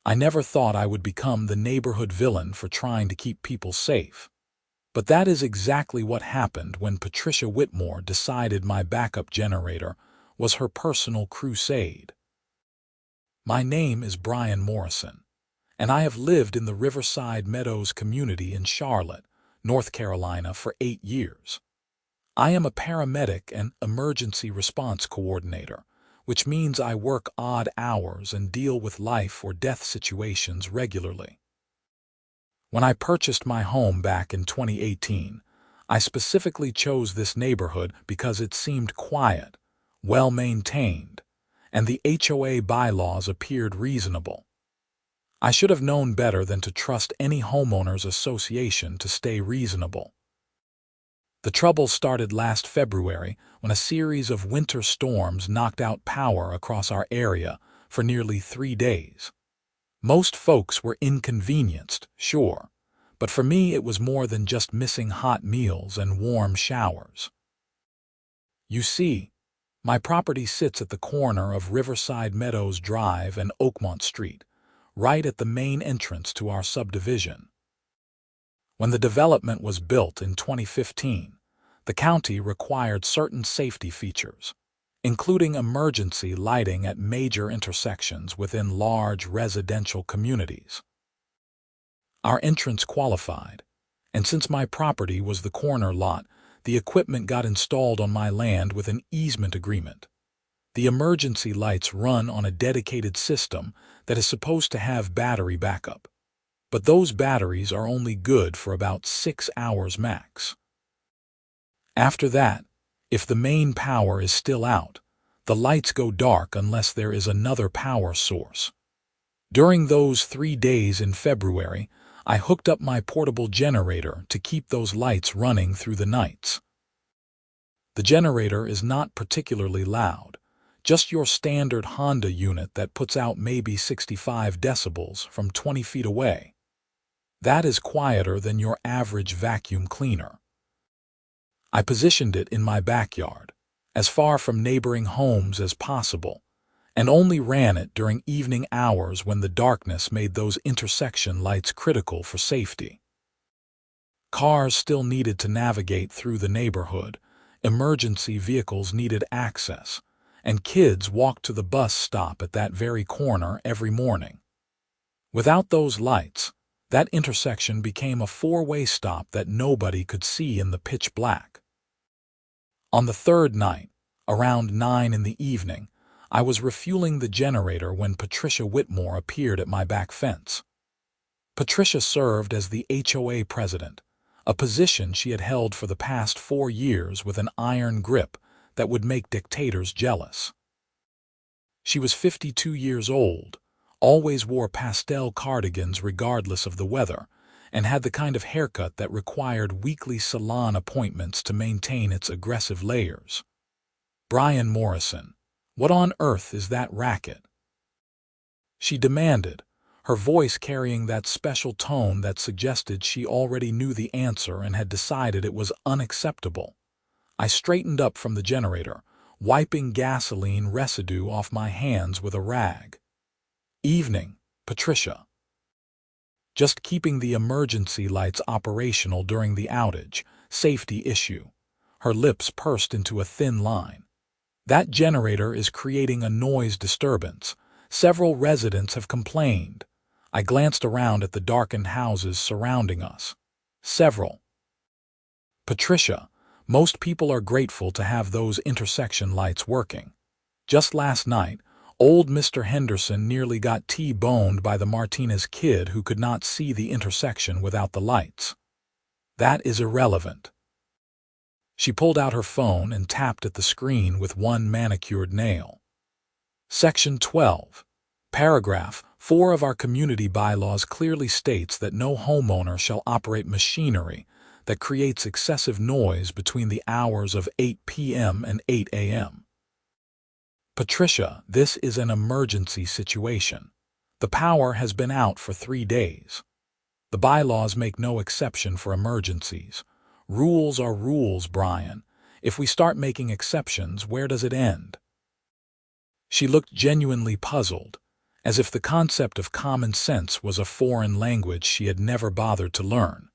I never thought I would become the neighborhood villain for trying to keep people safe. But that is exactly what happened when Patricia Whitmore decided my backup generator was her personal crusade. My name is Brian Morrison, and I have lived in the Riverside Meadows community in Charlotte, North Carolina for 8 years. I am a paramedic and emergency response coordinator, which means I work odd hours and deal with life or death situations regularly. When I purchased my home back in 2018, I specifically chose this neighborhood because it seemed quiet, well-maintained, and the HOA bylaws appeared reasonable. I should have known better than to trust any homeowners association to stay reasonable. The trouble started last February when a series of winter storms knocked out power across our area for nearly 3 days. Most folks were inconvenienced, sure, but for me it was more than just missing hot meals and warm showers. You see, my property sits at the corner of Riverside Meadows Drive and Oakmont Street, right at the main entrance to our subdivision. When the development was built in 2015, the county required certain safety features, including emergency lighting at major intersections within large residential communities. Our entrance qualified, and since my property was the corner lot, the equipment got installed on my land with an easement agreement. The emergency lights run on a dedicated system that is supposed to have battery backup, but those batteries are only good for about 6 hours max. After that, if the main power is still out, the lights go dark unless there is another power source. During those 3 days in February, I hooked up my portable generator to keep those lights running through the nights. The generator is not particularly loud, just your standard Honda unit that puts out maybe 65 decibels from 20 feet away. That is quieter than your average vacuum cleaner. I positioned it in my backyard, as far from neighboring homes as possible, and only ran it during evening hours when the darkness made those intersection lights critical for safety. Cars still needed to navigate through the neighborhood, emergency vehicles needed access, and kids walked to the bus stop at that very corner every morning. Without those lights, that intersection became a 4-way stop that nobody could see in the pitch black. On the 3rd night, around 9 in the evening, I was refueling the generator when Patricia Whitmore appeared at my back fence. Patricia served as the HOA president, a position she had held for the past 4 years with an iron grip that would make dictators jealous. She was 52 years old, always wore pastel cardigans regardless of the weather, and had the kind of haircut that required weekly salon appointments to maintain its aggressive layers. "Brian Morrison, what on earth is that racket?" she demanded, her voice carrying that special tone that suggested she already knew the answer and had decided it was unacceptable. I straightened up from the generator, wiping gasoline residue off my hands with a rag. "Evening, Patricia. Just keeping the emergency lights operational during the outage, safety issue." Her lips pursed into a thin line. "That generator is creating a noise disturbance. Several residents have complained." I glanced around at the darkened houses surrounding us. "Several." "Patricia, most people are grateful to have those intersection lights working. Just last night, old Mr. Henderson nearly got T-boned by the Martinez kid who could not see the intersection without the lights." "That is irrelevant." She pulled out her phone and tapped at the screen with one manicured nail. "Section 12, Paragraph 4 of our community bylaws clearly states that no homeowner shall operate machinery that creates excessive noise between the hours of 8 p.m. and 8 a.m. "Patricia, this is an emergency situation. The power has been out for 3 days. The bylaws make no exception for emergencies. Rules are rules, Brian. If we start making exceptions, where does it end?" She looked genuinely puzzled, as if the concept of common sense was a foreign language she had never bothered to learn.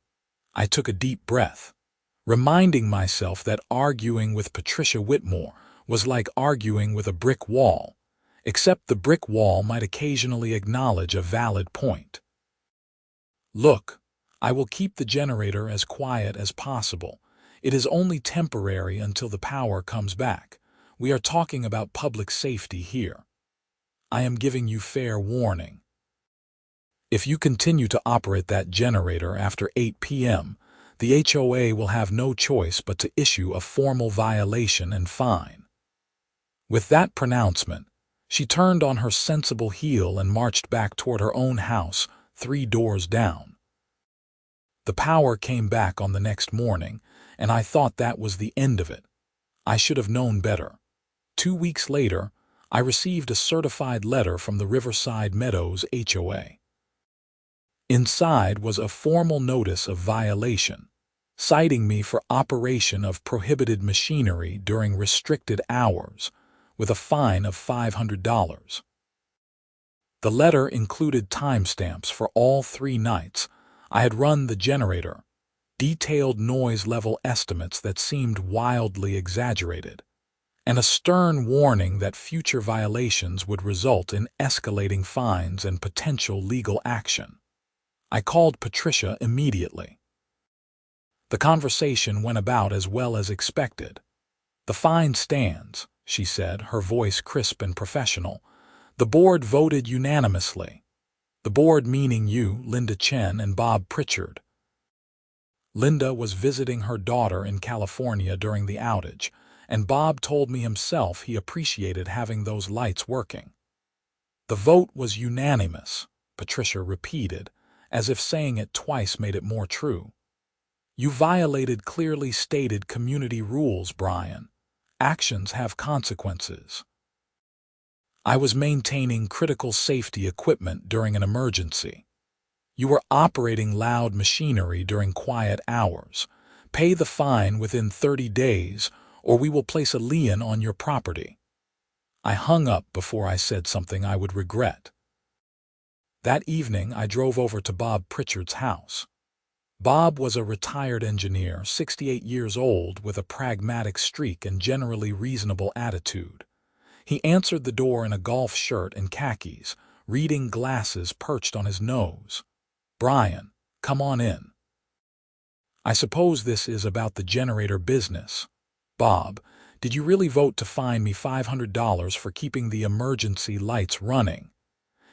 I took a deep breath, reminding myself that arguing with Patricia Whitmore was like arguing with a brick wall, except the brick wall might occasionally acknowledge a valid point. "Look, I will keep the generator as quiet as possible. It is only temporary until the power comes back. We are talking about public safety here. I am giving you fair warning. If you continue to operate that generator after 8 p.m., the HOA will have no choice but to issue a formal violation and fine." With that pronouncement, she turned on her sensible heel and marched back toward her own house, 3 doors down. The power came back on the next morning, and I thought that was the end of it. I should have known better. 2 weeks later, I received a certified letter from the Riverside Meadows HOA. Inside was a formal notice of violation, citing me for operation of prohibited machinery during restricted hours, with a fine of $500. The letter included timestamps for all 3 nights I had run the generator, detailed noise level estimates that seemed wildly exaggerated, and a stern warning that future violations would result in escalating fines and potential legal action. I called Patricia immediately. The conversation went about as well as expected. "The fine stands," she said, her voice crisp and professional. "The board voted unanimously." The board meaning you, Linda Chen, and Bob Pritchard. Linda was visiting her daughter in California during the outage, and Bob told me himself he appreciated having those lights working. "The vote was unanimous," Patricia repeated, as if saying it twice made it more true. "You violated clearly stated community rules, Brian. Actions have consequences." "I was maintaining critical safety equipment during an emergency." "You were operating loud machinery during quiet hours. Pay the fine within 30 days, or we will place a lien on your property." I hung up before I said something I would regret. That evening, I drove over to Bob Pritchard's house. Bob was a retired engineer, 68 years old, with a pragmatic streak and generally reasonable attitude. He answered the door in a golf shirt and khakis, reading glasses perched on his nose. "Brian, come on in." "I suppose this is about the generator business. Bob, did you really vote to fine me $500 for keeping the emergency lights running?"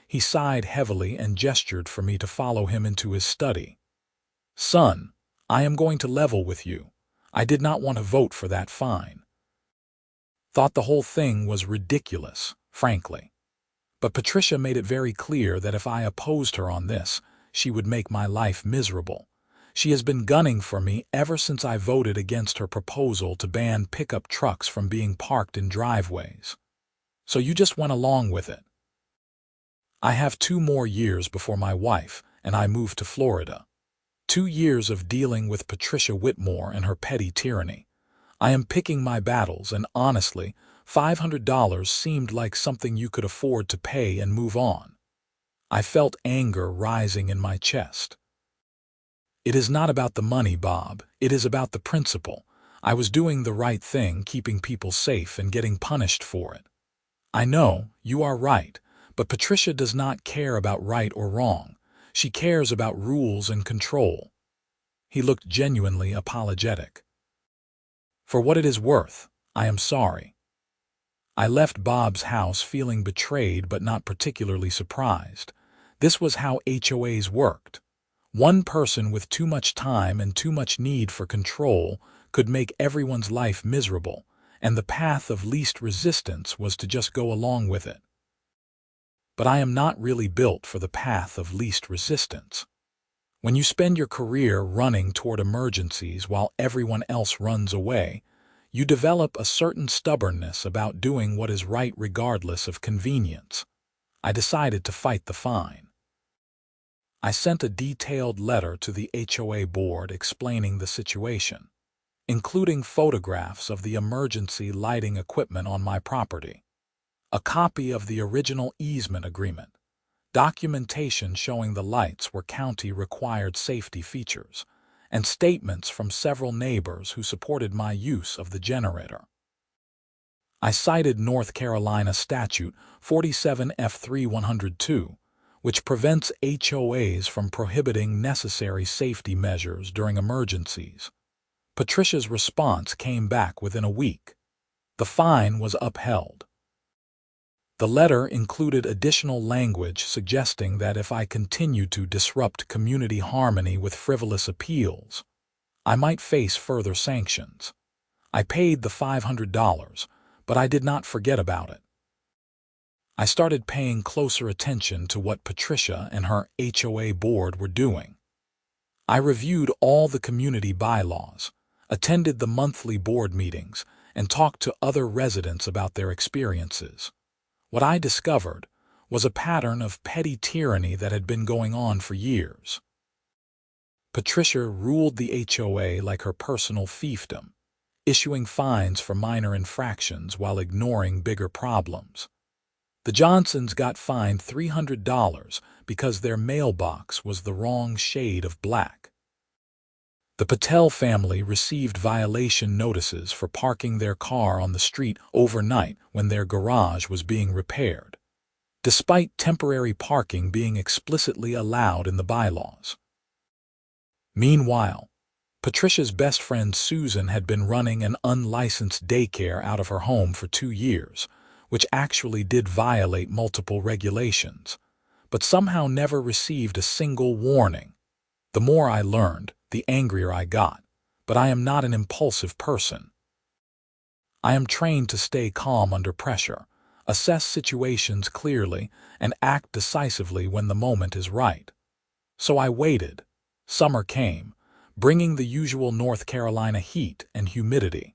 He sighed heavily and gestured for me to follow him into his study. "Son, I am going to level with you. I did not want to vote for that fine. Thought the whole thing was ridiculous, frankly. But Patricia made it very clear that if I opposed her on this, she would make my life miserable. She has been gunning for me ever since I voted against her proposal to ban pickup trucks from being parked in driveways. So you just went along with it." "I have 2 more years before my wife and I move to Florida. 2 years of dealing with Patricia Whitmore and her petty tyranny. I am picking my battles, and honestly, $500 seemed like something you could afford to pay and move on." I felt anger rising in my chest. "It is not about the money, Bob. It is about the principle. I was doing the right thing, keeping people safe and getting punished for it." "I know, you are right, but Patricia does not care about right or wrong. She cares about rules and control." He looked genuinely apologetic. "For what it is worth, I am sorry." I left Bob's house feeling betrayed but not particularly surprised. This was how HOAs worked. One person with too much time and too much need for control could make everyone's life miserable, and the path of least resistance was to just go along with it. But I am not really built for the path of least resistance. When you spend your career running toward emergencies while everyone else runs away, you develop a certain stubbornness about doing what is right regardless of convenience. I decided to fight the fine. I sent a detailed letter to the HOA board explaining the situation, including photographs of the emergency lighting equipment on my property, a copy of the original easement agreement, documentation showing the lights were county-required safety features, and statements from several neighbors who supported my use of the generator. I cited North Carolina Statute 47 F3 102, which prevents HOAs from prohibiting necessary safety measures during emergencies. Patricia's response came back within a week. The fine was upheld. The letter included additional language suggesting that if I continued to disrupt community harmony with frivolous appeals, I might face further sanctions. I paid the $500, but I did not forget about it. I started paying closer attention to what Patricia and her HOA board were doing. I reviewed all the community bylaws, attended the monthly board meetings, and talked to other residents about their experiences. What I discovered was a pattern of petty tyranny that had been going on for years. Patricia ruled the HOA like her personal fiefdom, issuing fines for minor infractions while ignoring bigger problems. The Johnsons got fined $300 because their mailbox was the wrong shade of black. The Patel family received violation notices for parking their car on the street overnight when their garage was being repaired, despite temporary parking being explicitly allowed in the bylaws. Meanwhile, Patricia's best friend Susan had been running an unlicensed daycare out of her home for 2 years, which actually did violate multiple regulations, but somehow never received a single warning. The more I learned, the angrier I got, but I am not an impulsive person. I am trained to stay calm under pressure, assess situations clearly, and act decisively when the moment is right. So I waited. Summer came, bringing the usual North Carolina heat and humidity.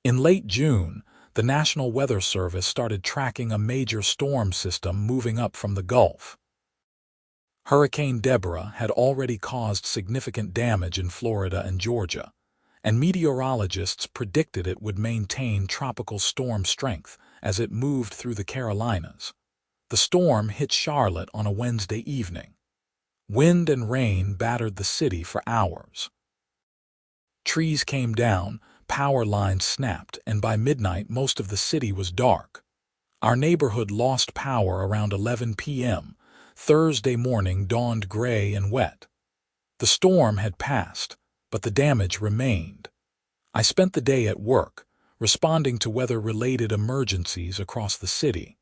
In late June, the National Weather Service started tracking a major storm system moving up from the Gulf. Hurricane Deborah had already caused significant damage in Florida and Georgia, and meteorologists predicted it would maintain tropical storm strength as it moved through the Carolinas. The storm hit Charlotte on a Wednesday evening. Wind and rain battered the city for hours. Trees came down, power lines snapped, and by midnight most of the city was dark. Our neighborhood lost power around 11 p.m. Thursday morning dawned gray and wet. The storm had passed, but the damage remained. I spent the day at work, responding to weather-related emergencies across the city.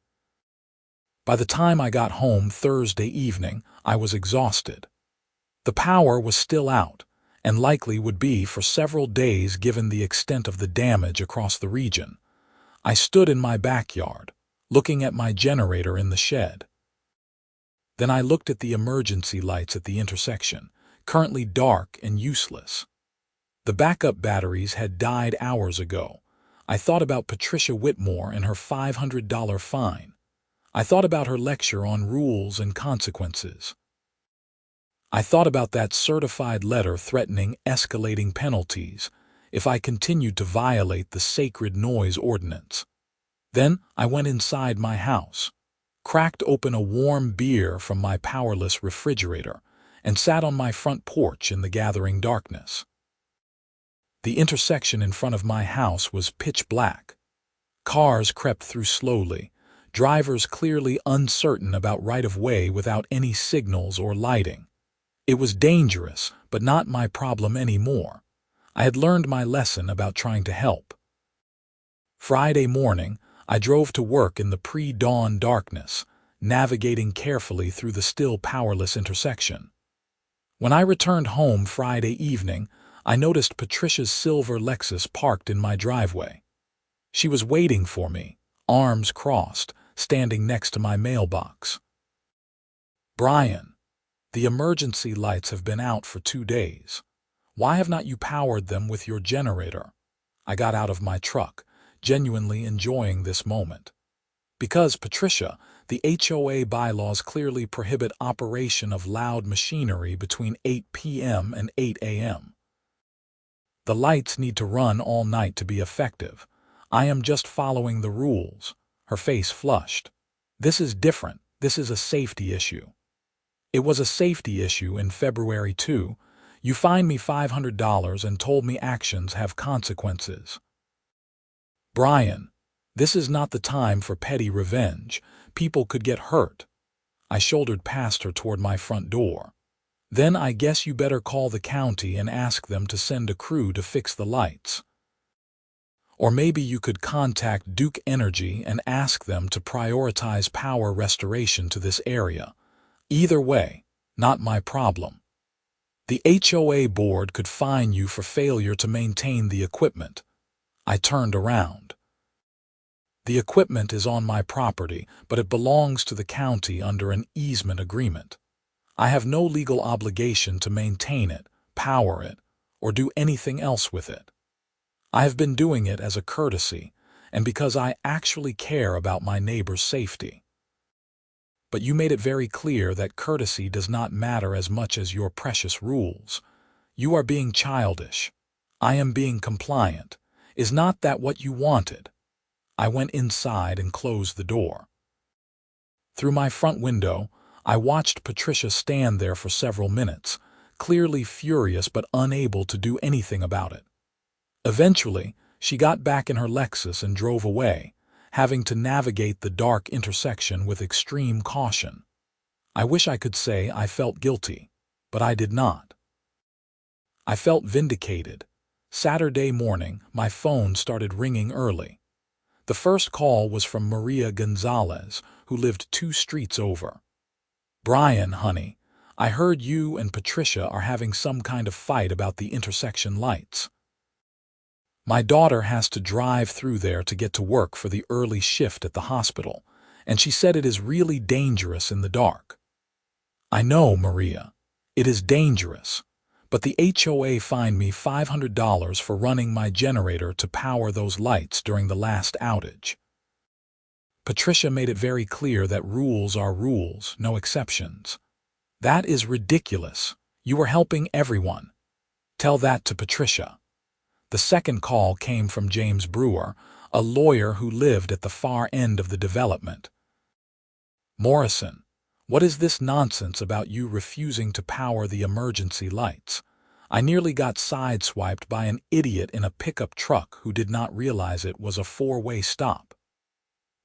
By the time I got home Thursday evening, I was exhausted. The power was still out, and likely would be for several days given the extent of the damage across the region. I stood in my backyard, looking at my generator in the shed. Then I looked at the emergency lights at the intersection, currently dark and useless. The backup batteries had died hours ago. I thought about Patricia Whitmore and her $500 fine. I thought about her lecture on rules and consequences. I thought about that certified letter threatening escalating penalties if I continued to violate the sacred noise ordinance. Then I went inside my house, cracked open a warm beer from my powerless refrigerator, and sat on my front porch in the gathering darkness. The intersection in front of my house was pitch black. Cars crept through slowly, drivers clearly uncertain about right-of-way without any signals or lighting. It was dangerous, but not my problem anymore. I had learned my lesson about trying to help. Friday morning, I drove to work in the pre-dawn darkness, navigating carefully through the still powerless intersection. When I returned home Friday evening, I noticed Patricia's silver Lexus parked in my driveway. She was waiting for me, arms crossed, standing next to my mailbox. "Brian, the emergency lights have been out for 2 days. Why have not you powered them with your generator?" I got out of my truck, genuinely enjoying this moment. Because, Patricia, the HOA bylaws clearly prohibit operation of loud machinery between 8 p.m. and 8 a.m. The lights need to run all night to be effective. I am just following the rules. Her face flushed. "This is different," This is a safety issue. It was a safety issue in February too. You fined me $500 and told me actions have consequences. Brian, this is not the time for petty revenge. People could get hurt. I shouldered past her toward my front door. Then I guess you better call the county and ask them to send a crew to fix the lights. Or maybe you could contact Duke Energy and ask them to prioritize power restoration to this area. Either way, not my problem. The HOA board could fine you for failure to maintain the equipment. I turned around. The equipment is on my property, but it belongs to the county under an easement agreement. I have no legal obligation to maintain it, power it, or do anything else with it. I have been doing it as a courtesy, and because I actually care about my neighbor's safety. But you made it very clear that courtesy does not matter as much as your precious rules. You are being childish. I am being compliant. Is not that what you wanted? I went inside and closed the door. Through my front window, I watched Patricia stand there for several minutes, clearly furious but unable to do anything about it. Eventually, she got back in her Lexus and drove away, having to navigate the dark intersection with extreme caution. I wish I could say I felt guilty, but I did not. I felt vindicated. Saturday morning, my phone started ringing early. The first call was from Maria Gonzalez, who lived 2 streets over. "Brian, honey, I heard you and Patricia are having some kind of fight about the intersection lights. My daughter has to drive through there to get to work for the early shift at the hospital, and she said it is really dangerous in the dark." "I know, Maria. It is dangerous, but the HOA fined me $500 for running my generator to power those lights during the last outage. Patricia made it very clear that rules are rules, no exceptions. That is ridiculous. You are helping everyone. Tell that to Patricia." The second call came from James Brewer, a lawyer who lived at the far end of the development. "Morrison, what is this nonsense about you refusing to power the emergency lights? I nearly got sideswiped by an idiot in a pickup truck who did not realize it was a 4-way stop.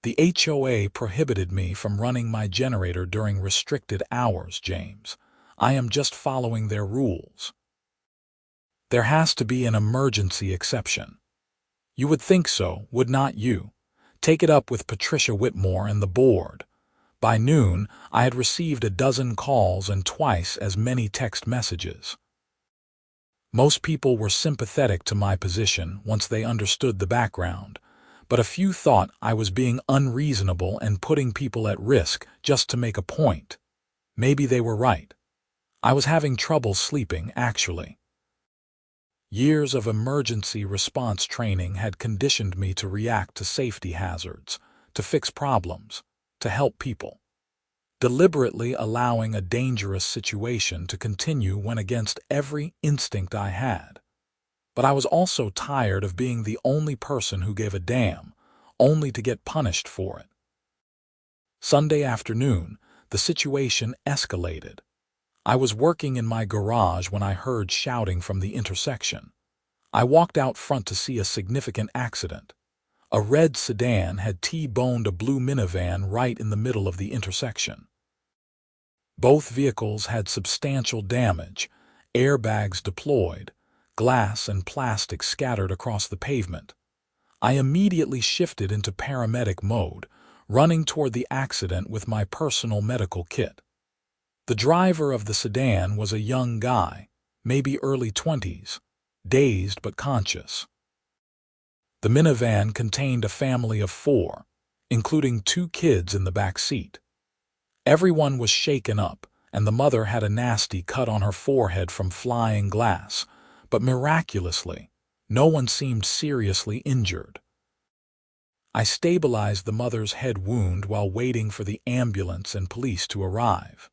The HOA prohibited me from running my generator during restricted hours, James. I am just following their rules. There has to be an emergency exception. You would think so, would not you? Take it up with Patricia Whitmore and the board." By noon, I had received a dozen calls and twice as many text messages. Most people were sympathetic to my position once they understood the background, but a few thought I was being unreasonable and putting people at risk just to make a point. Maybe they were right. I was having trouble sleeping, actually. Years of emergency response training had conditioned me to react to safety hazards, to fix problems, to help people. Deliberately allowing a dangerous situation to continue went against every instinct I had. But I was also tired of being the only person who gave a damn, only to get punished for it. Sunday afternoon, the situation escalated. I was working in my garage when I heard shouting from the intersection. I walked out front to see a significant accident. A red sedan had T-boned a blue minivan right in the middle of the intersection. Both vehicles had substantial damage, airbags deployed, glass and plastic scattered across the pavement. I immediately shifted into paramedic mode, running toward the accident with my personal medical kit. The driver of the sedan was a young guy, maybe early 20s, dazed but conscious. The minivan contained a family of 4, including 2 kids in the back seat. Everyone was shaken up, and the mother had a nasty cut on her forehead from flying glass, but miraculously, no one seemed seriously injured. I stabilized the mother's head wound while waiting for the ambulance and police to arrive.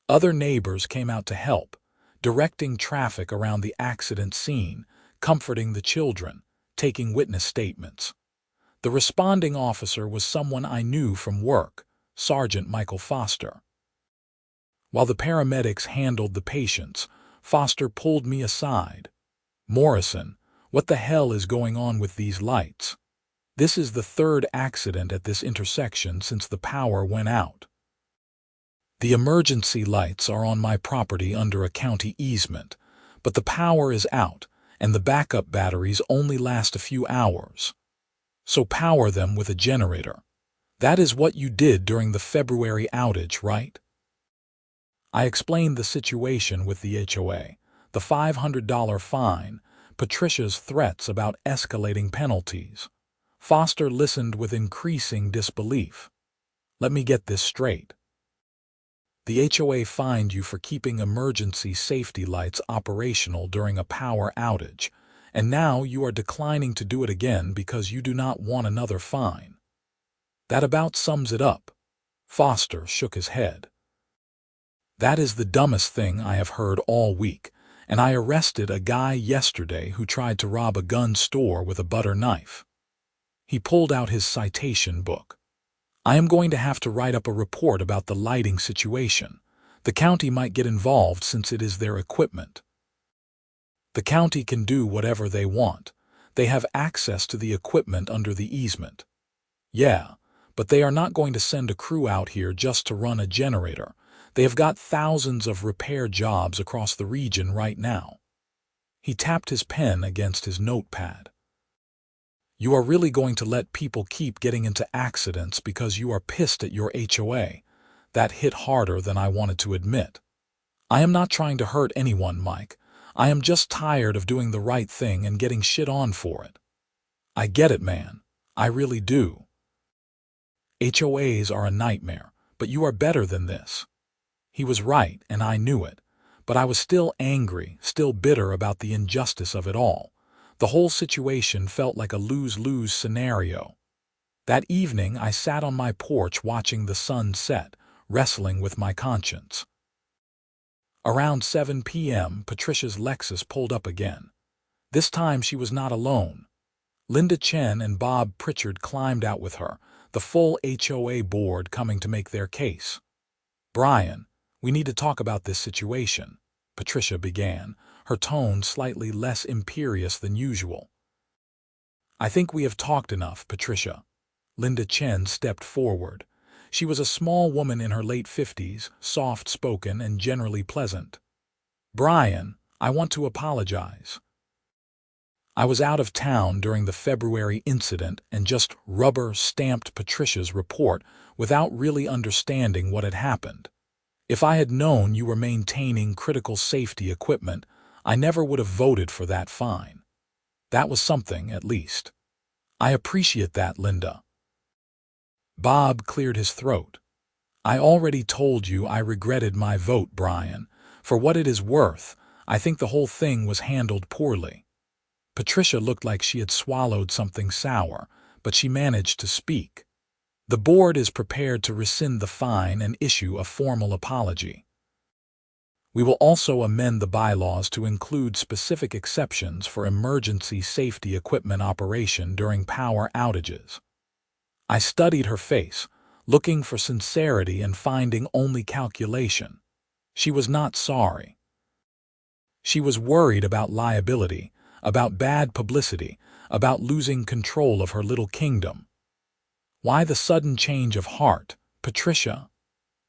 Other neighbors came out to help, directing traffic around the accident scene, comforting the children, taking witness statements. The responding officer was someone I knew from work, Sergeant Michael Foster. While the paramedics handled the patients, Foster pulled me aside. "Morrison, what the hell is going on with these lights? This is the third accident at this intersection since the power went out. The emergency lights are on my property under a county easement, but the power is out, and the backup batteries only last a few hours. So power them with a generator. That is what you did during the February outage, right?" I explained the situation with the HOA, the $500 fine, Patricia's threats about escalating penalties. Foster listened with increasing disbelief. "Let me get this straight. The HOA fined you for keeping emergency safety lights operational during a power outage, and now you are declining to do it again because you do not want another fine. That about sums it up." Foster shook his head. "That is the dumbest thing I have heard all week, and I arrested a guy yesterday who tried to rob a gun store with a butter knife." He pulled out his citation book. "I am going to have to write up a report about the lighting situation. The county might get involved since it is their equipment." "The county can do whatever they want. They have access to the equipment under the easement." "Yeah, but they are not going to send a crew out here just to run a generator. They have got thousands of repair jobs across the region right now." He tapped his pen against his notepad. "You are really going to let people keep getting into accidents because you are pissed at your HOA? That hit harder than I wanted to admit. I am not trying to hurt anyone, Mike. I am just tired of doing the right thing and getting shit on for it. I get it, man. I really do. HOAs are a nightmare, but you are better than this." He was right, and I knew it, but I was still angry, still bitter about the injustice of it all. The whole situation felt like a lose-lose scenario. That evening, I sat on my porch watching the sun set, wrestling with my conscience. Around 7 p.m., Patricia's Lexus pulled up again. This time she was not alone. Linda Chen and Bob Pritchard climbed out with her, the full HOA board coming to make their case. "Brian, we need to talk about this situation," Patricia began, her tone slightly less imperious than usual. "I think we have talked enough, Patricia." Linda Chen stepped forward. She was a small woman in her late 50s, soft-spoken and generally pleasant. "Brian, I want to apologize. I was out of town during the February incident and just rubber-stamped Patricia's report without really understanding what had happened. If I had known you were maintaining critical safety equipment, I never would have voted for that fine. That was something, at least. I appreciate that, Linda." Bob cleared his throat. "I already told you I regretted my vote, Brian. For what it is worth, I think the whole thing was handled poorly." Patricia looked like she had swallowed something sour, but she managed to speak. "The board is prepared to rescind the fine and issue a formal apology. We will also amend the bylaws to include specific exceptions for emergency safety equipment operation during power outages." I studied her face, looking for sincerity and finding only calculation. She was not sorry. She was worried about liability, about bad publicity, about losing control of her little kingdom. "Why the sudden change of heart, Patricia?"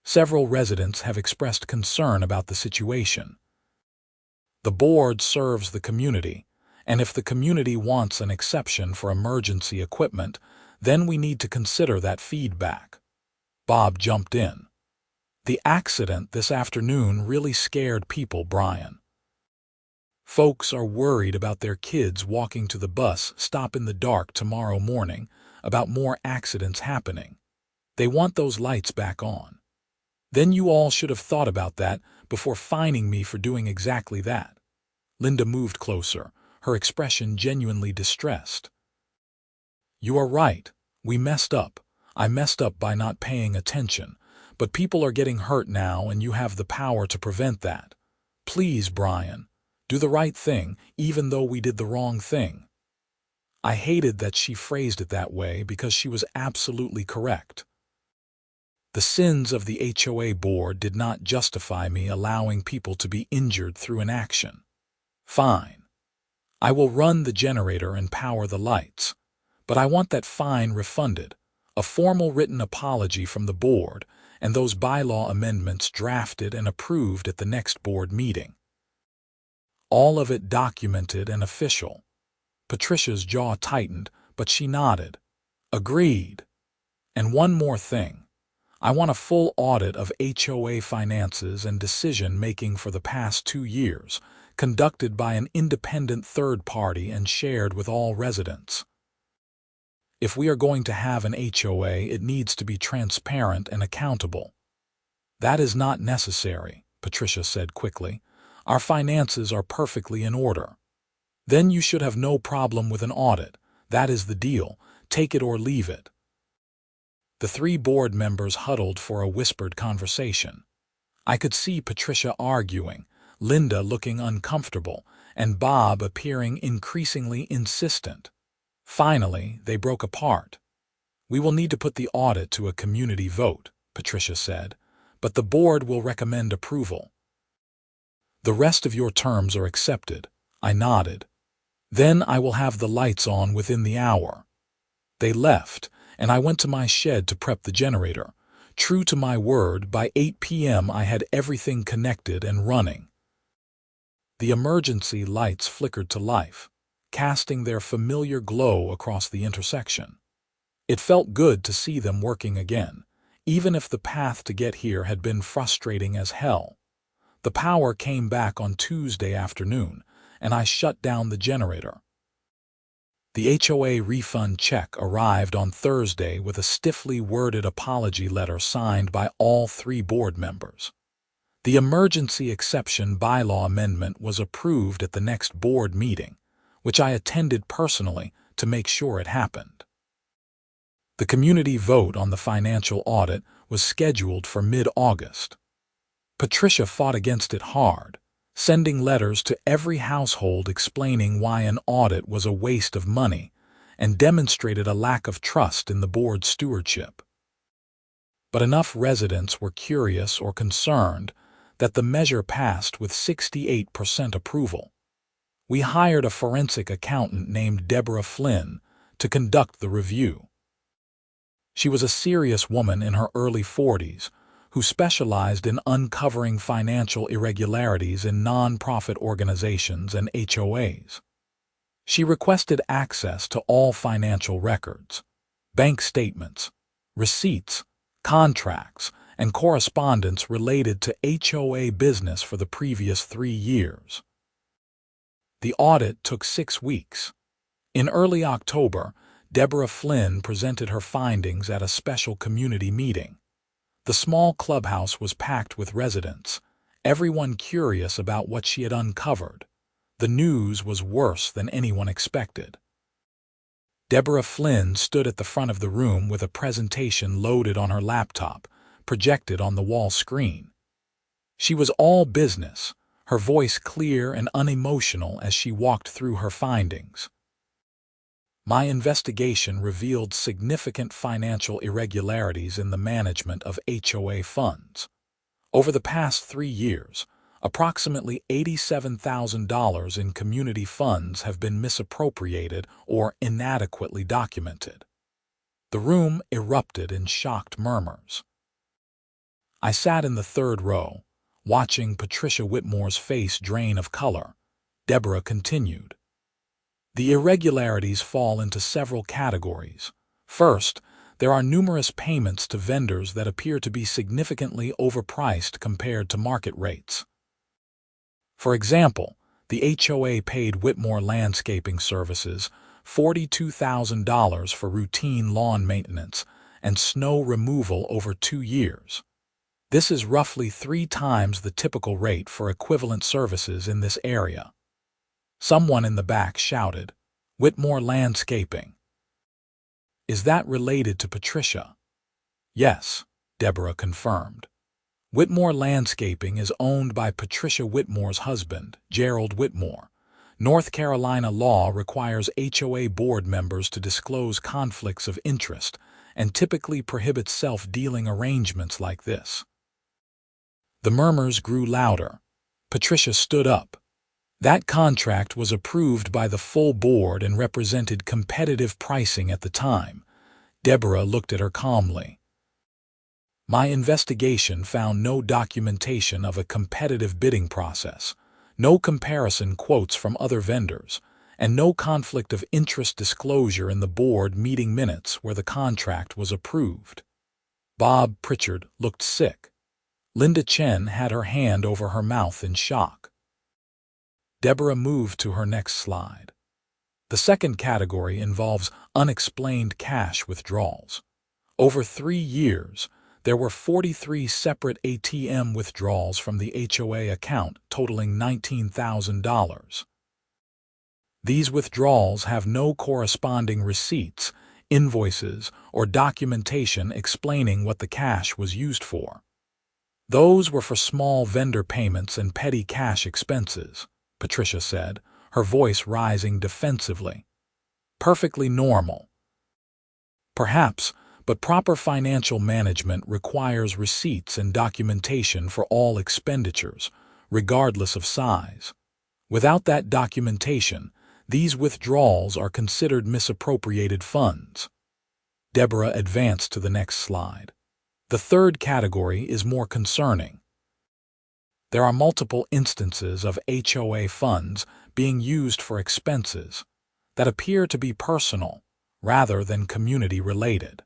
Several residents have expressed concern about the situation. The board serves the community, and if the community wants an exception for emergency equipment, then we need to consider that feedback. Bob jumped in. "The accident this afternoon really scared people, Brian. Folks are worried about their kids walking to the bus stop in the dark tomorrow morning, about more accidents happening. They want those lights back on. Then you all should have thought about that before fining me for doing exactly that." Linda moved closer, her expression genuinely distressed. "You are right. We messed up. I messed up by not paying attention. But people are getting hurt now and you have the power to prevent that. Please, Brian, do the right thing even though we did the wrong thing." I hated that she phrased it that way because she was absolutely correct. The sins of the HOA board did not justify me allowing people to be injured through inaction. Fine. I will run the generator and power the lights, but I want that fine refunded, a formal written apology from the board, and those bylaw amendments drafted and approved at the next board meeting. All of it documented and official. Patricia's jaw tightened, but she nodded. Agreed. And one more thing. I want a full audit of HOA finances and decision-making for the past 2 years, conducted by an independent third party and shared with all residents. If we are going to have an HOA, it needs to be transparent and accountable. That is not necessary, Patricia said quickly. Our finances are perfectly in order. Then you should have no problem with an audit. That is the deal. Take it or leave it. The 3 board members huddled for a whispered conversation. I could see Patricia arguing, Linda looking uncomfortable, and Bob appearing increasingly insistent. Finally, they broke apart. We will need to put the audit to a community vote, Patricia said, but the board will recommend approval. The rest of your terms are accepted, I nodded. Then I will have the lights on within the hour. They left, and I went to my shed to prep the generator. True to my word, by 8 p.m. I had everything connected and running. The emergency lights flickered to life, casting their familiar glow across the intersection. It felt good to see them working again, even if the path to get here had been frustrating as hell. The power came back on Tuesday afternoon, and I shut down the generator. The HOA refund check arrived on Thursday with a stiffly worded apology letter signed by all 3 board members. The emergency exception bylaw amendment was approved at the next board meeting, which I attended personally to make sure it happened. The community vote on the financial audit was scheduled for mid-August. Patricia fought against it hard, sending letters to every household explaining why an audit was a waste of money and demonstrated a lack of trust in the board's stewardship. But enough residents were curious or concerned that the measure passed with 68% approval. We hired a forensic accountant named Deborah Flynn to conduct the review. She was a serious woman in her early 40s who specialized in uncovering financial irregularities in non-profit organizations and HOAs. She requested access to all financial records, bank statements, receipts, contracts, and correspondence related to HOA business for the previous 3 years. The audit took 6 weeks. In early October, Deborah Flynn presented her findings at a special community meeting. The small clubhouse was packed with residents, everyone curious about what she had uncovered. The news was worse than anyone expected. Deborah Flynn stood at the front of the room with a presentation loaded on her laptop, projected on the wall screen. She was all business, her voice clear and unemotional as she walked through her findings. My investigation revealed significant financial irregularities in the management of HOA funds. Over the past 3 years, approximately $87,000 in community funds have been misappropriated or inadequately documented. The room erupted in shocked murmurs. I sat in the 3rd row, watching Patricia Whitmore's face drain of color. Deborah continued. The irregularities fall into several categories. First, there are numerous payments to vendors that appear to be significantly overpriced compared to market rates. For example, the HOA paid Whitmore Landscaping Services $42,000 for routine lawn maintenance and snow removal over 2 years. This is roughly 3 times the typical rate for equivalent services in this area. Someone in the back shouted, "Whitmore Landscaping." Is that related to Patricia? Yes, Deborah confirmed. Whitmore Landscaping is owned by Patricia Whitmore's husband, Gerald Whitmore. North Carolina law requires HOA board members to disclose conflicts of interest, and typically prohibits self-dealing arrangements like this. The murmurs grew louder. Patricia stood up. That contract was approved by the full board and represented competitive pricing at the time. Deborah looked at her calmly. My investigation found no documentation of a competitive bidding process, no comparison quotes from other vendors, and no conflict of interest disclosure in the board meeting minutes where the contract was approved. Bob Pritchard looked sick. Linda Chen had her hand over her mouth in shock. Deborah moved to her next slide. The second category involves unexplained cash withdrawals. Over 3 years, there were 43 separate ATM withdrawals from the HOA account totaling $19,000. These withdrawals have no corresponding receipts, invoices, or documentation explaining what the cash was used for. Those were for small vendor payments and petty cash expenses, Patricia said, her voice rising defensively. Perfectly normal. Perhaps, but proper financial management requires receipts and documentation for all expenditures, regardless of size. Without that documentation, these withdrawals are considered misappropriated funds. Deborah advanced to the next slide. The third category is more concerning. There are multiple instances of HOA funds being used for expenses that appear to be personal rather than community-related.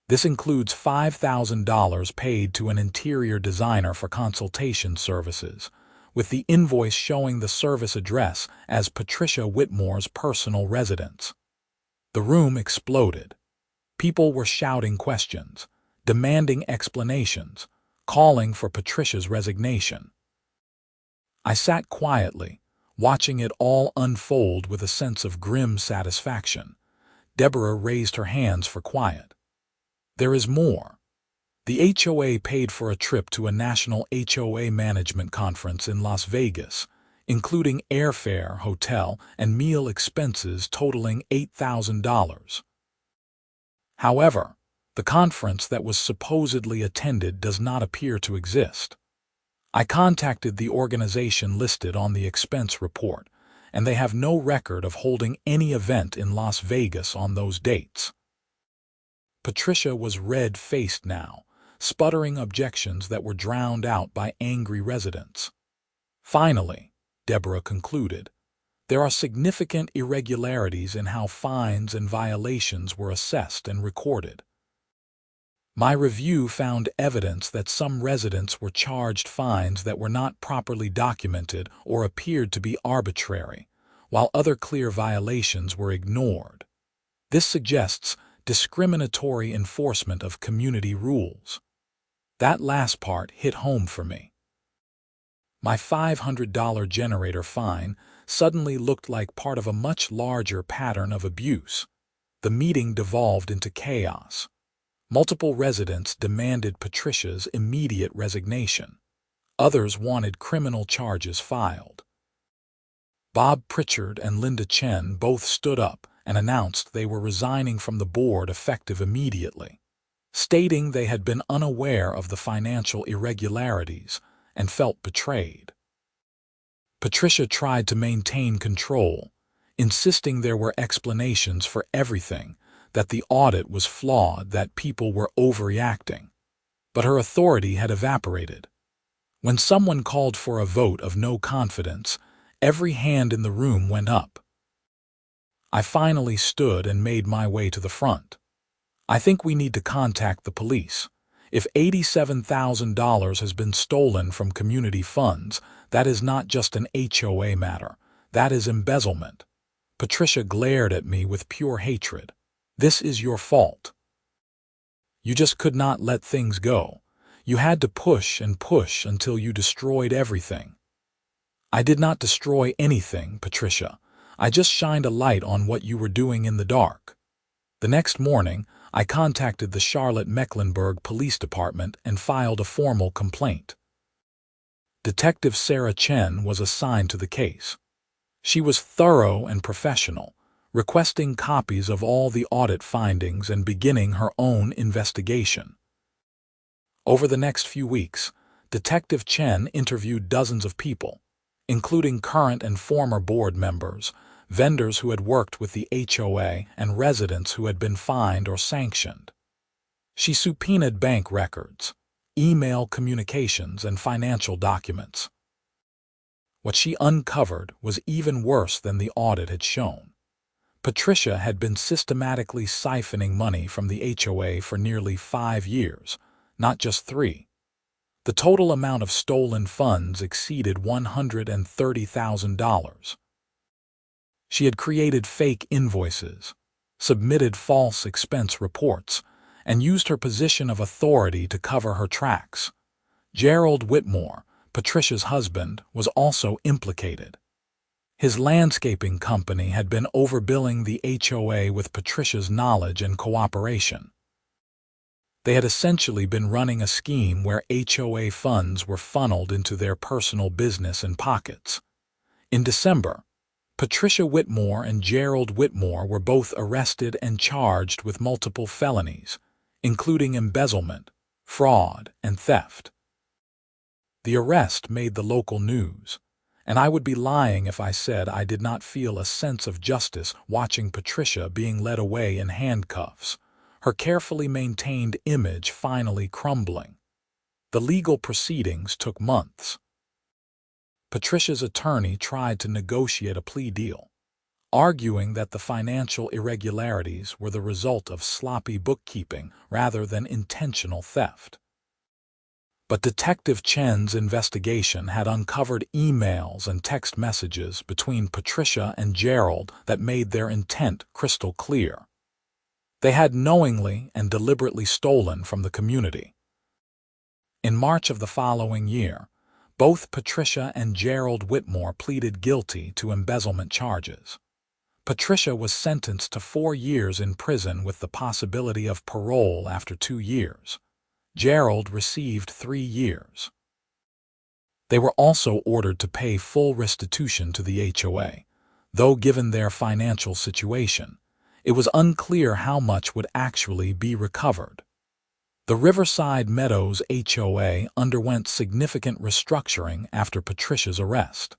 This includes $5,000 paid to an interior designer for consultation services, with the invoice showing the service address as Patricia Whitmore's personal residence. The room exploded. People were shouting questions, demanding explanations, calling for Patricia's resignation. I sat quietly, watching it all unfold with a sense of grim satisfaction. Deborah raised her hands for quiet. There is more. The HOA paid for a trip to a national HOA management conference in Las Vegas, including airfare, hotel, and meal expenses totaling $8,000. However, the conference that was supposedly attended does not appear to exist. I contacted the organization listed on the expense report, and they have no record of holding any event in Las Vegas on those dates. Patricia was red-faced now, sputtering objections that were drowned out by angry residents. Finally, Deborah concluded, there are significant irregularities in how fines and violations were assessed and recorded. My review found evidence that some residents were charged fines that were not properly documented or appeared to be arbitrary, while other clear violations were ignored. This suggests discriminatory enforcement of community rules. That last part hit home for me. My $500 generator fine suddenly looked like part of a much larger pattern of abuse. The meeting devolved into chaos. Multiple residents demanded Patricia's immediate resignation. Others wanted criminal charges filed. Bob Pritchard and Linda Chen both stood up and announced they were resigning from the board effective immediately, stating they had been unaware of the financial irregularities and felt betrayed. Patricia tried to maintain control, insisting there were explanations for everything, that the audit was flawed, that people were overreacting. But her authority had evaporated. When someone called for a vote of no confidence, every hand in the room went up. I finally stood and made my way to the front. I think we need to contact the police. If $87,000 has been stolen from community funds, that is not just an HOA matter. That is embezzlement. Patricia glared at me with pure hatred. This is your fault. You just could not let things go. You had to push and push until you destroyed everything. I did not destroy anything, Patricia. I just shined a light on what you were doing in the dark. The next morning, I contacted the Charlotte-Mecklenburg Police Department and filed a formal complaint. Detective Sarah Chen was assigned to the case. She was thorough and professional, requesting copies of all the audit findings and beginning her own investigation. Over the next few weeks, Detective Chen interviewed dozens of people, including current and former board members, vendors who had worked with the HOA, and residents who had been fined or sanctioned. She subpoenaed bank records, email communications, and financial documents. What she uncovered was even worse than the audit had shown. Patricia had been systematically siphoning money from the HOA for nearly 5 years, not just 3. The total amount of stolen funds exceeded $130,000. She had created fake invoices, submitted false expense reports, and used her position of authority to cover her tracks. Gerald Whitmore, Patricia's husband, was also implicated. His landscaping company had been overbilling the HOA with Patricia's knowledge and cooperation. They had essentially been running a scheme where HOA funds were funneled into their personal business and pockets. In December, Patricia Whitmore and Gerald Whitmore were both arrested and charged with multiple felonies, including embezzlement, fraud, and theft. The arrest made the local news, and I would be lying if I said I did not feel a sense of justice watching Patricia being led away in handcuffs, her carefully maintained image finally crumbling. The legal proceedings took months. Patricia's attorney tried to negotiate a plea deal, arguing that the financial irregularities were the result of sloppy bookkeeping rather than intentional theft. But Detective Chen's investigation had uncovered emails and text messages between Patricia and Gerald that made their intent crystal clear. They had knowingly and deliberately stolen from the community. In March of the following year, both Patricia and Gerald Whitmore pleaded guilty to embezzlement charges. Patricia was sentenced to 4 years in prison with the possibility of parole after 2 years. Gerald received 3 years. They were also ordered to pay full restitution to the HOA, though given their financial situation, it was unclear how much would actually be recovered. The Riverside Meadows HOA underwent significant restructuring after Patricia's arrest.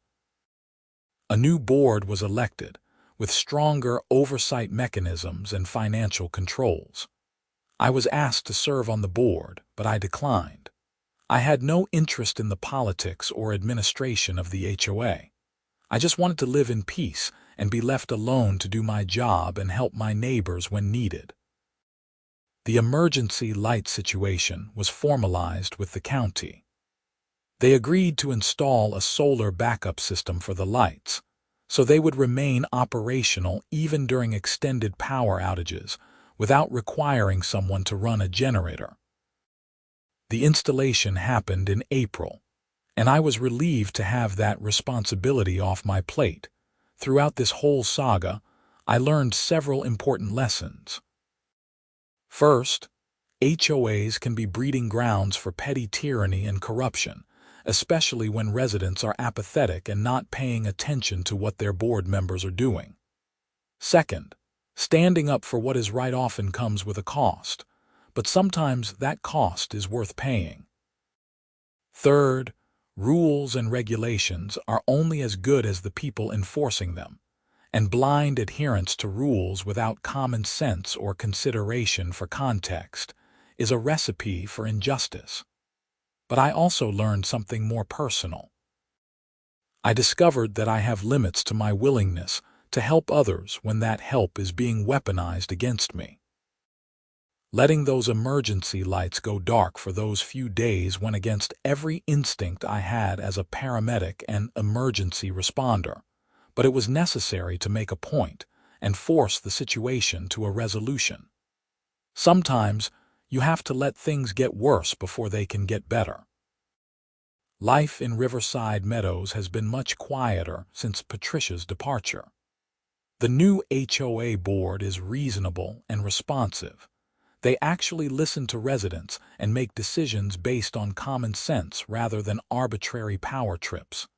A new board was elected, with stronger oversight mechanisms and financial controls. I was asked to serve on the board, but I declined. I had no interest in the politics or administration of the HOA. I just wanted to live in peace and be left alone to do my job and help my neighbors when needed. The emergency light situation was formalized with the county. They agreed to install a solar backup system for the lights, so they would remain operational even during extended power outages without requiring someone to run a generator. The installation happened in April, and I was relieved to have that responsibility off my plate. Throughout this whole saga, I learned several important lessons. First, HOAs can be breeding grounds for petty tyranny and corruption, especially when residents are apathetic and not paying attention to what their board members are doing. Second, standing up for what is right often comes with a cost, but sometimes that cost is worth paying. Third, rules and regulations are only as good as the people enforcing them, and blind adherence to rules without common sense or consideration for context is a recipe for injustice. But I also learned something more personal. I discovered that I have limits to my willingness to help others when that help is being weaponized against me. Letting those emergency lights go dark for those few days went against every instinct I had as a paramedic and emergency responder, but it was necessary to make a point and force the situation to a resolution. Sometimes you have to let things get worse before they can get better. Life in Riverside Meadows has been much quieter since Patricia's departure. The new HOA board is reasonable and responsive. They actually listen to residents and make decisions based on common sense rather than arbitrary power trips.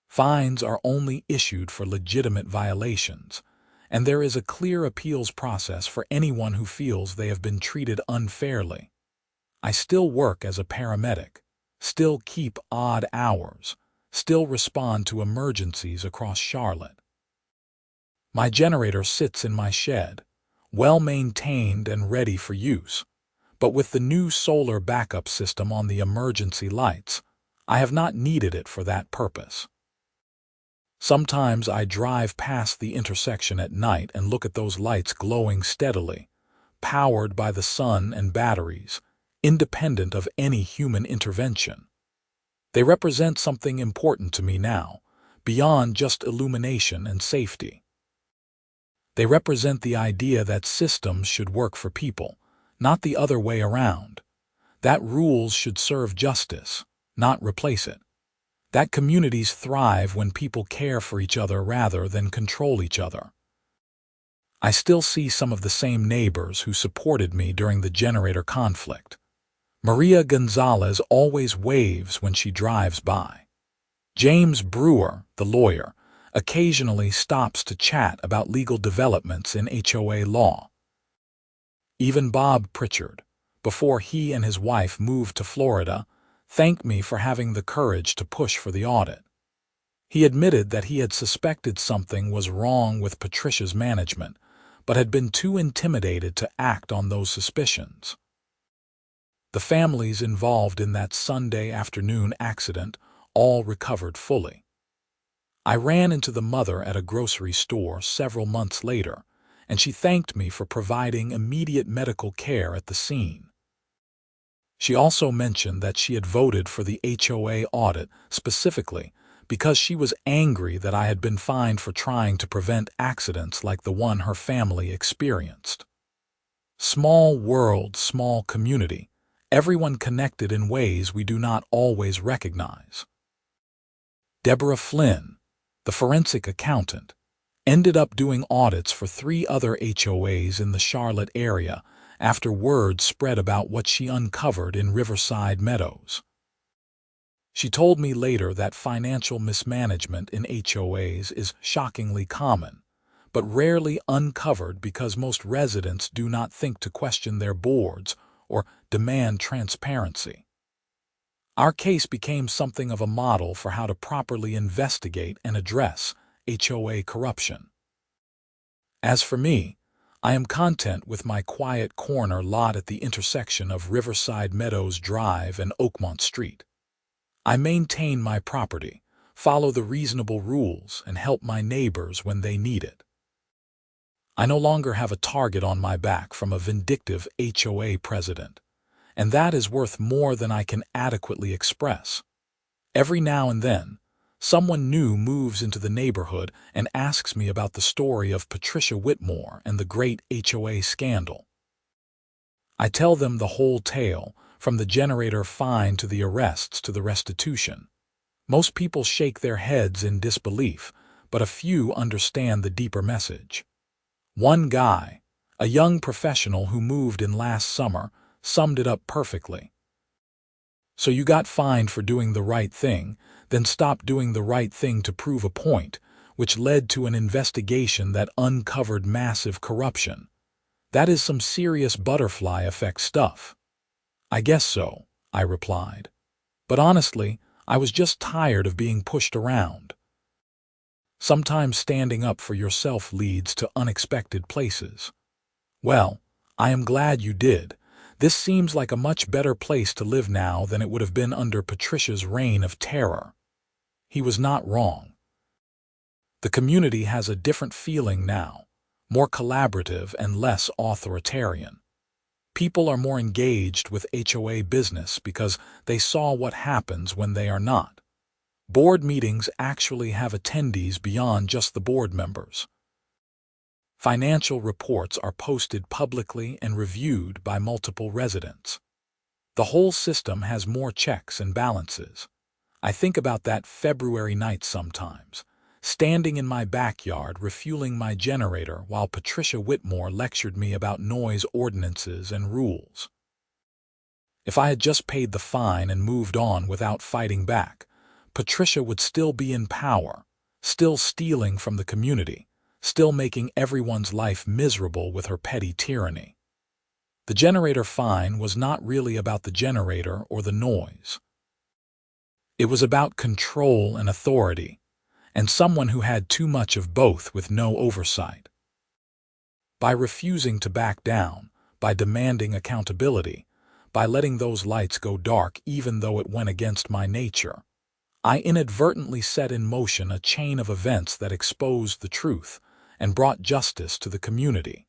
Fines are only issued for legitimate violations, and there is a clear appeals process for anyone who feels they have been treated unfairly. I still work as a paramedic, still keep odd hours, still respond to emergencies across Charlotte. My generator sits in my shed, well-maintained and ready for use, but with the new solar backup system on the emergency lights, I have not needed it for that purpose. Sometimes I drive past the intersection at night and look at those lights glowing steadily, powered by the sun and batteries, independent of any human intervention. They represent something important to me now, beyond just illumination and safety. They represent the idea that systems should work for people, not the other way around. That rules should serve justice, not replace it. That communities thrive when people care for each other rather than control each other. I still see some of the same neighbors who supported me during the generator conflict. Maria Gonzalez always waves when she drives by. James Brewer, the lawyer, occasionally stops to chat about legal developments in HOA law. Even Bob Pritchard, before he and his wife moved to Florida, thanked me for having the courage to push for the audit. He admitted that he had suspected something was wrong with Patricia's management, but had been too intimidated to act on those suspicions. The families involved in that Sunday afternoon accident all recovered fully. I ran into the mother at a grocery store several months later, and she thanked me for providing immediate medical care at the scene. She also mentioned that she had voted for the HOA audit specifically because she was angry that I had been fined for trying to prevent accidents like the one her family experienced. Small world, small community, everyone connected in ways we do not always recognize. Deborah Flynn, the forensic accountant, ended up doing audits for 3 other HOAs in the Charlotte area after word spread about what she uncovered in Riverside Meadows. She told me later that financial mismanagement in HOAs is shockingly common, but rarely uncovered because most residents do not think to question their boards or demand transparency. Our case became something of a model for how to properly investigate and address HOA corruption. As for me, I am content with my quiet corner lot at the intersection of Riverside Meadows Drive and Oakmont Street. I maintain my property, follow the reasonable rules, and help my neighbors when they need it. I no longer have a target on my back from a vindictive HOA president, and that is worth more than I can adequately express. Every now and then, someone new moves into the neighborhood and asks me about the story of Patricia Whitmore and the great HOA scandal. I tell them the whole tale, from the generator fine to the arrests to the restitution. Most people shake their heads in disbelief, but a few understand the deeper message. One guy, a young professional who moved in last summer, summed it up perfectly. So you got fined for doing the right thing, then stopped doing the right thing to prove a point, which led to an investigation that uncovered massive corruption. That is some serious butterfly effect stuff. I guess so, I replied. But honestly, I was just tired of being pushed around. Sometimes standing up for yourself leads to unexpected places. Well, I am glad you did. This seems like a much better place to live now than it would have been under Patricia's reign of terror. He was not wrong. The community has a different feeling now, more collaborative and less authoritarian. People are more engaged with HOA business because they saw what happens when they are not. Board meetings actually have attendees beyond just the board members. Financial reports are posted publicly and reviewed by multiple residents. The whole system has more checks and balances. I think about that February night sometimes, standing in my backyard refueling my generator while Patricia Whitmore lectured me about noise ordinances and rules. If I had just paid the fine and moved on without fighting back, Patricia would still be in power, still stealing from the community, still making everyone's life miserable with her petty tyranny. The generator fine was not really about the generator or the noise. It was about control and authority, and someone who had too much of both with no oversight. By refusing to back down, by demanding accountability, by letting those lights go dark even though it went against my nature, I inadvertently set in motion a chain of events that exposed the truth and brought justice to the community.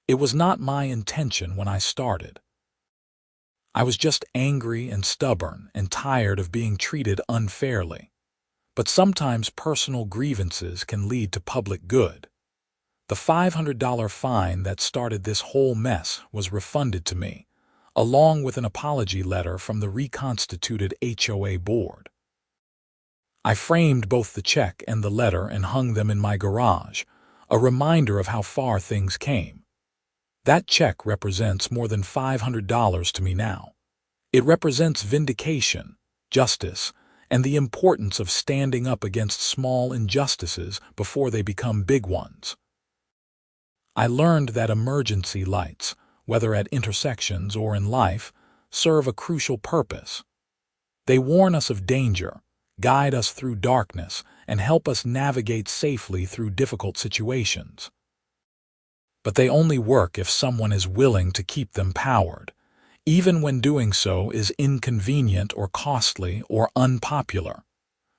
It was not my intention when I started. I was just angry and stubborn and tired of being treated unfairly. But sometimes personal grievances can lead to public good. The $500 fine that started this whole mess was refunded to me, along with an apology letter from the reconstituted HOA board. I framed both the check and the letter and hung them in my garage, a reminder of how far things came. That check represents more than $500 to me now. It represents vindication, justice, and the importance of standing up against small injustices before they become big ones. I learned that emergency lights, whether at intersections or in life, serve a crucial purpose. They warn us of danger, guide us through darkness, and help us navigate safely through difficult situations. But they only work if someone is willing to keep them powered, even when doing so is inconvenient or costly or unpopular.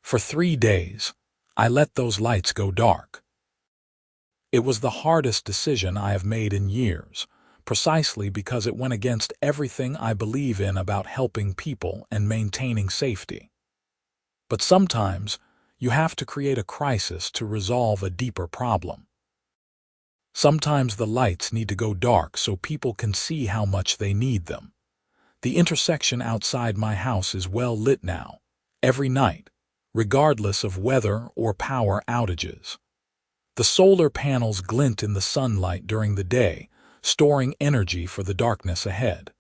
For 3 days, I let those lights go dark. It was the hardest decision I have made in years, precisely because it went against everything I believe in about helping people and maintaining safety. But sometimes, you have to create a crisis to resolve a deeper problem. Sometimes the lights need to go dark so people can see how much they need them. The intersection outside my house is well lit now, every night, regardless of weather or power outages. The solar panels glint in the sunlight during the day, storing energy for the darkness ahead.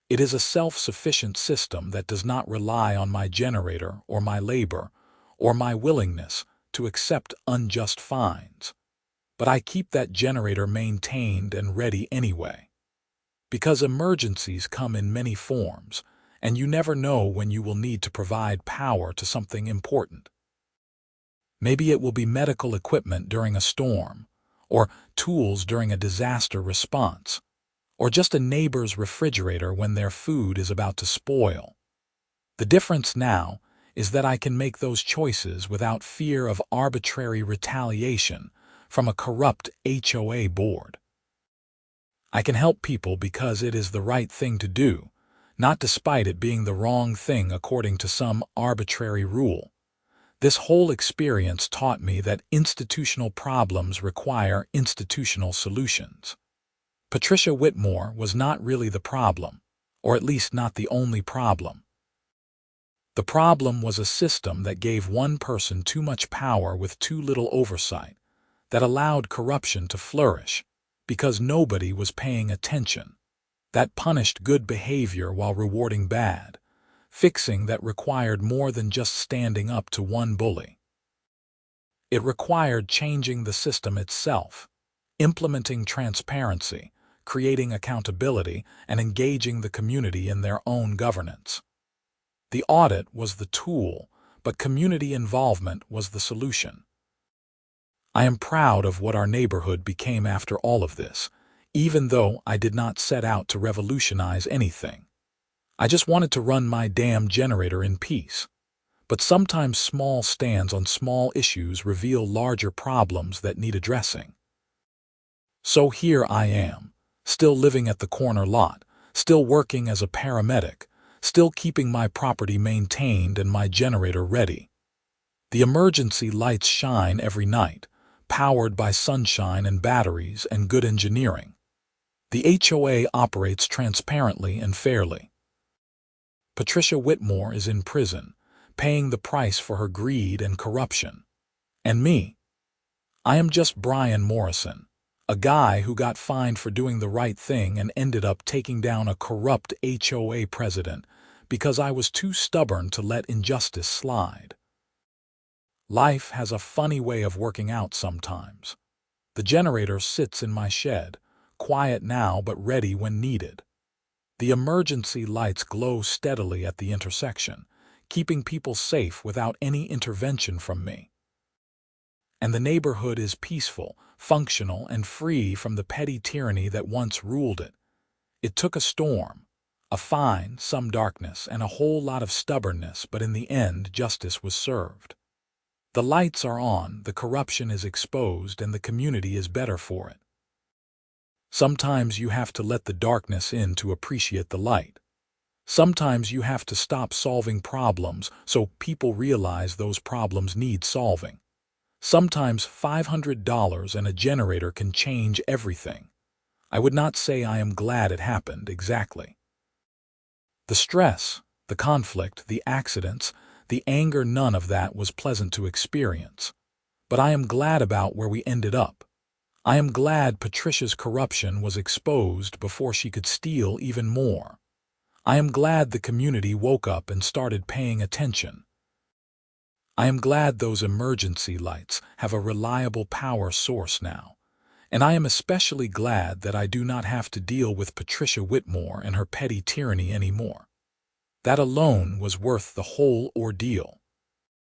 It is a self-sufficient system that does not rely on my generator or my labor or my willingness to accept unjust fines. But I keep that generator maintained and ready anyway. Because emergencies come in many forms, and you never know when you will need to provide power to something important. Maybe it will be medical equipment during a storm, or tools during a disaster response, or just a neighbor's refrigerator when their food is about to spoil. The difference now is that I can make those choices without fear of arbitrary retaliation from a corrupt HOA board. I can help people because it is the right thing to do, not despite it being the wrong thing according to some arbitrary rule. This whole experience taught me that institutional problems require institutional solutions. Patricia Whitmore was not really the problem, or at least not the only problem. The problem was a system that gave one person too much power with too little oversight, that allowed corruption to flourish because nobody was paying attention, that punished good behavior while rewarding bad, fixing that required more than just standing up to one bully. It required changing the system itself, implementing transparency, creating accountability, and engaging the community in their own governance. The audit was the tool, but community involvement was the solution. I am proud of what our neighborhood became after all of this, even though I did not set out to revolutionize anything. I just wanted to run my damn generator in peace. But sometimes small stands on small issues reveal larger problems that need addressing. So here I am, still living at the corner lot, still working as a paramedic, still keeping my property maintained and my generator ready. The emergency lights shine every night, powered by sunshine and batteries and good engineering. The HOA operates transparently and fairly. Patricia Whitmore is in prison, paying the price for her greed and corruption. And me? I am just Brian Morrison, a guy who got fined for doing the right thing and ended up taking down a corrupt HOA president because I was too stubborn to let injustice slide. Life has a funny way of working out sometimes. The generator sits in my shed, quiet now but ready when needed. The emergency lights glow steadily at the intersection, keeping people safe without any intervention from me. And the neighborhood is peaceful, functional, and free from the petty tyranny that once ruled it. It took a storm, a fine, some darkness, and a whole lot of stubbornness, but in the end, justice was served. The lights are on, the corruption is exposed, and the community is better for it. Sometimes you have to let the darkness in to appreciate the light. Sometimes you have to stop solving problems so people realize those problems need solving. Sometimes $500 and a generator can change everything. I would not say I am glad it happened exactly. The stress, the conflict, the accidents, the anger, none of that was pleasant to experience. But I am glad about where we ended up. I am glad Patricia's corruption was exposed before she could steal even more. I am glad the community woke up and started paying attention. I am glad those emergency lights have a reliable power source now. And I am especially glad that I do not have to deal with Patricia Whitmore and her petty tyranny anymore. That alone was worth the whole ordeal.